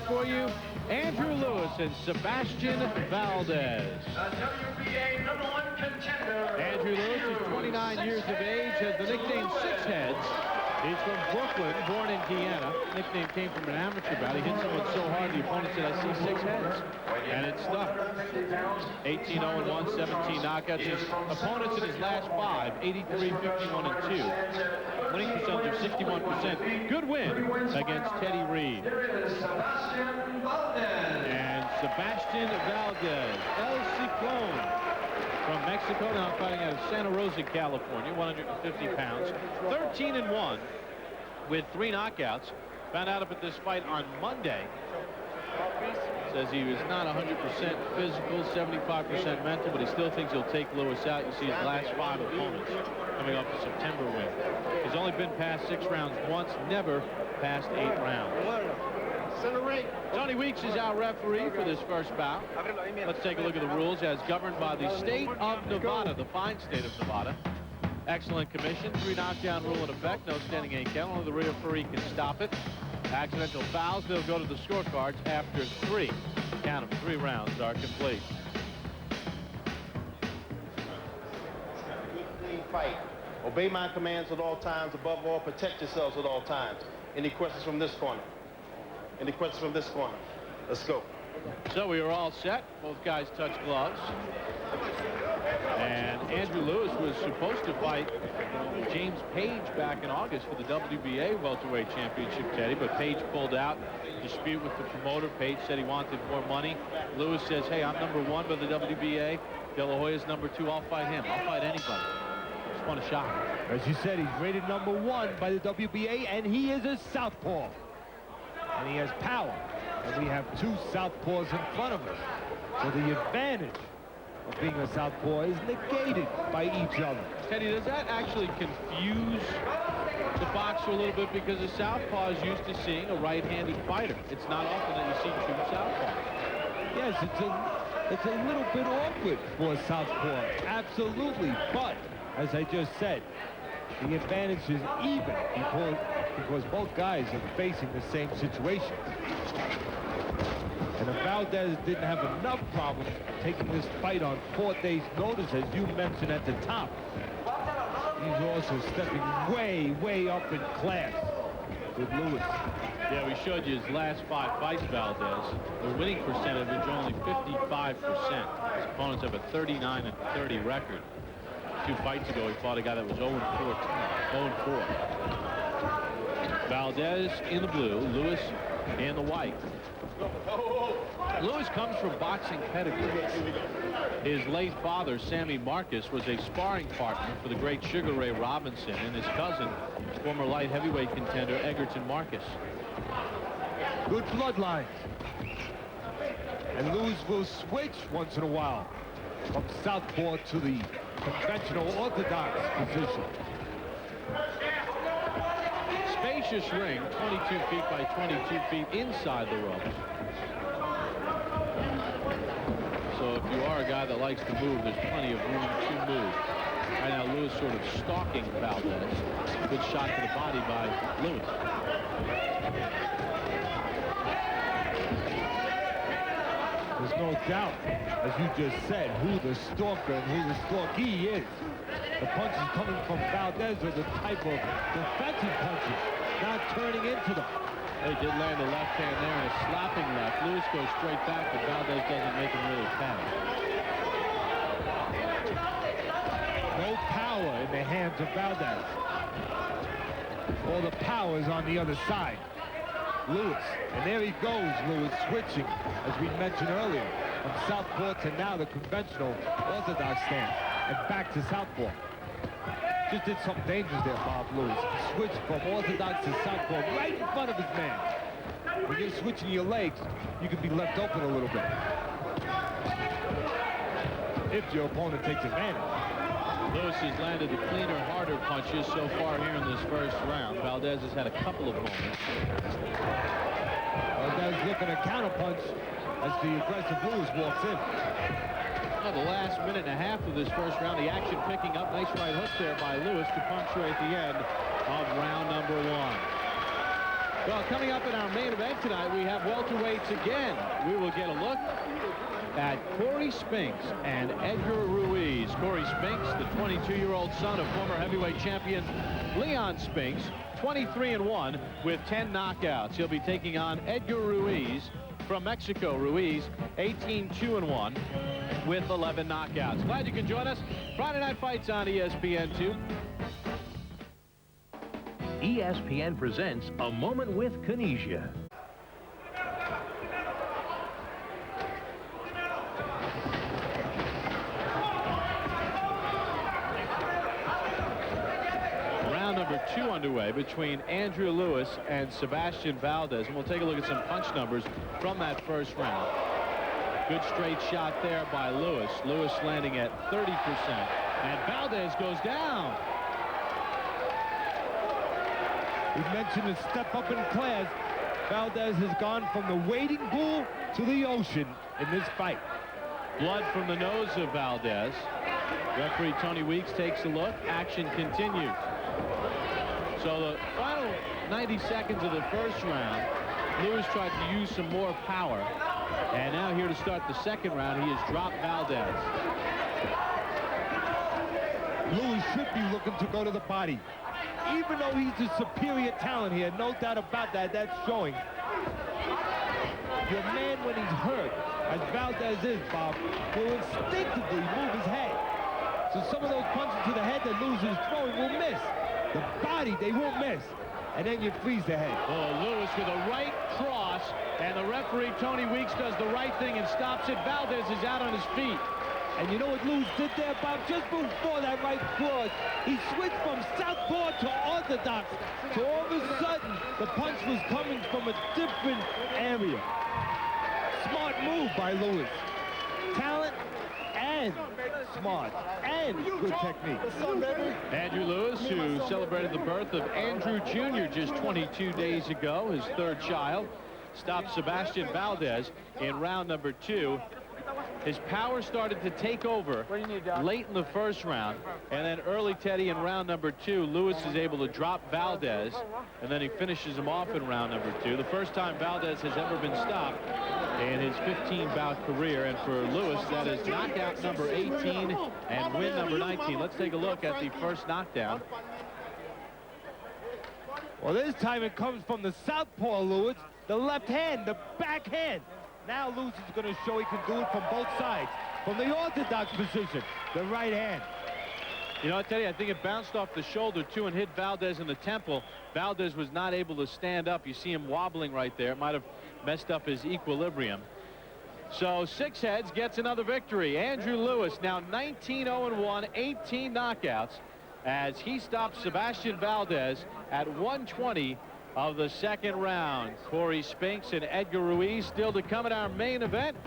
for you, Andrew Lewis and Sebastian Valdez. WBA #1 contender. Andrew Lewis is 29 years of age, has the nickname Six Heads. He's from Brooklyn, born in Indiana. Nickname came from an amateur bout. He hit someone so hard the opponent said, "I see six heads." And it stuck. 18-0-1, 17 knockouts. His opponents in his last 5, 83, 51, and 2. Winning percentage of 61%. Good win against Teddy Reed. And Sebastian Valdez, El Ciclone. From Mexico, now fighting out of Santa Rosa, California, 150 pounds, 13-1 with 3 knockouts. Found out about this fight on Monday. Says he was not 100% physical, 75% mental, but he still thinks he'll take Lewis out. You see his last 5 opponents coming off the September win. He's only been past 6 rounds once, never past 8 rounds. Tony Weeks is our referee for this first bout. Let's take a look at the rules as governed by the state of Nevada, the fine state of Nevada. Excellent commission, 3 knockdown rule in effect, no standing 8 count, only the referee can stop it. Accidental fouls, they'll go to the scorecards after 3. Count them, 3 rounds are complete. Clean fight. Obey my commands at all times. Above all, protect yourselves at all times. Any questions from this corner? Any questions from this corner? Let's go. So we are all set. Both guys touch gloves. And Andrew Lewis was supposed to fight James Page back in August for the WBA welterweight championship, Teddy, but Page pulled out. Dispute with the promoter. Page said he wanted more money. Lewis says, "Hey, I'm #1 by the WBA. De La Hoya's #2. I'll fight him. I'll fight anybody. Just want a shot." As you said, he's rated #1 by the WBA, and he is a southpaw. And he has power. And we have 2 southpaws in front of us. So the advantage of being a southpaw is negated by each other. Teddy, does that actually confuse the boxer a little bit? Because a southpaw is used to seeing a right-handed fighter. It's not often that you see 2 southpaws. Yes, it's a little bit awkward for a southpaw. Absolutely. But, as I just said, the advantage is even because both guys are facing the same situation. And if Valdez didn't have enough problems taking this fight on 4 days' notice, as you mentioned at the top, he's also stepping way, way up in class with Lewis. Yeah, we showed you his last 5 fights, Valdez. The winning percentage only 55%. His opponents have a 39-30 record. 2 fights ago, he fought a guy that was 0-4. Valdez in the blue, Lewis in the white. Lewis comes from boxing pedigree. His late father, Sammy Marcus, was a sparring partner for the great Sugar Ray Robinson, and his cousin, former light heavyweight contender Egerton Marcus. Good bloodlines. And Lewis will switch once in a while from southpaw to the conventional orthodox position. Spacious ring, 22 feet by 22 feet inside the ropes. So if you are a guy that likes to move, there's plenty of room to move. Right now, Lewis sort of stalking Valdez. Good shot to the body by Lewis. There's no doubt, as you just said, who the stalker and who the stalkee is. The punches coming from Valdez are the type of defensive punches, not turning into them. They did land a left hand there and a slapping left. Lewis goes straight back, but Valdez doesn't make him really panic. No power in the hands of Valdez. All the power is on the other side. Lewis, and there he goes, Lewis switching, as we mentioned earlier, from southpaw to now the conventional orthodox stance, and back to southpaw. Just did something dangerous there, Bob Lewis. Switched from orthodox to southpaw right in front of his man. When you're switching your legs, you can be left open a little bit. If your opponent takes advantage. Lewis has landed the cleaner, harder punches so far here in this first round. Valdez has had a couple of moments. Valdez looking to counterpunch as the aggressive Lewis walks in. Now the last minute and a half of this first round, the action picking up. Nice right hook there by Lewis to punctuate the end of round number 1. Well, coming up in our main event tonight, we have welterweights again. We will get a look at Corey Spinks and Edgar Ruiz. Corey Spinks, the 22-year-old son of former heavyweight champion Leon Spinks, 23-1 with 10 knockouts. He'll be taking on Edgar Ruiz from Mexico. Ruiz, 18-2-1 with 11 knockouts. Glad you can join us. Friday Night Fights on ESPN2. ESPN presents A Moment with Kinesia. Round number 2 underway between Andrew Lewis and Sebastian Valdez. And we'll take a look at some punch numbers from that first round. Good straight shot there by Lewis. Lewis landing at 30%. And Valdez goes down. We mentioned a step up in class. Valdez has gone from the wading pool to the ocean in this fight. Blood from the nose of Valdez. Referee Tony Weeks takes a look. Action continues. So the final 90 seconds of the first round, Lewis tried to use some more power. And now here to start the second round, he has dropped Valdez. Lewis should be looking to go to the body. Even though he's a superior talent here, no doubt about that, that's showing. Your man, when he's hurt, as Valdez is, Bob, will instinctively move his head. So some of those punches to the head that Lewis is throwing will miss. The body, they won't miss. And then you freeze the head. Oh, Lewis with a right cross, and the referee, Tony Weeks, does the right thing and stops it. Valdez is out on his feet. And you know what Lewis did there, Bob? Just before that right cross, he switched from southpaw to orthodox. So all of a sudden, the punch was coming from a different area. Smart move by Lewis. Talent and smart and good technique. Andrew Lewis, who celebrated the birth of Andrew Jr. just 22 days ago, his third child, stopped Sebastian Valdez in round number 2. His power started to take over late in the first round, and then early, Teddy, in round number 2, Lewis is able to drop Valdez, and then he finishes him off in round number 2. The first time Valdez has ever been stopped in his 15-bout career, and for Lewis, that is knockout number 18 and win number 19. Let's take a look at the first knockdown. Well, this time it comes from the southpaw, Lewis, the left hand, the backhand. Now Lewis is going to show he can do it from both sides. From the orthodox position, the right hand. You know, I tell you, I think it bounced off the shoulder, too, and hit Valdez in the temple. Valdez was not able to stand up. You see him wobbling right there. It might have messed up his equilibrium. So Six Heads gets another victory. Andrew Lewis now 19-0-1, 18 knockouts, as he stops Sebastian Valdez at 120 of the second round. Corey Spinks and Edgar Ruiz still to come in our main event.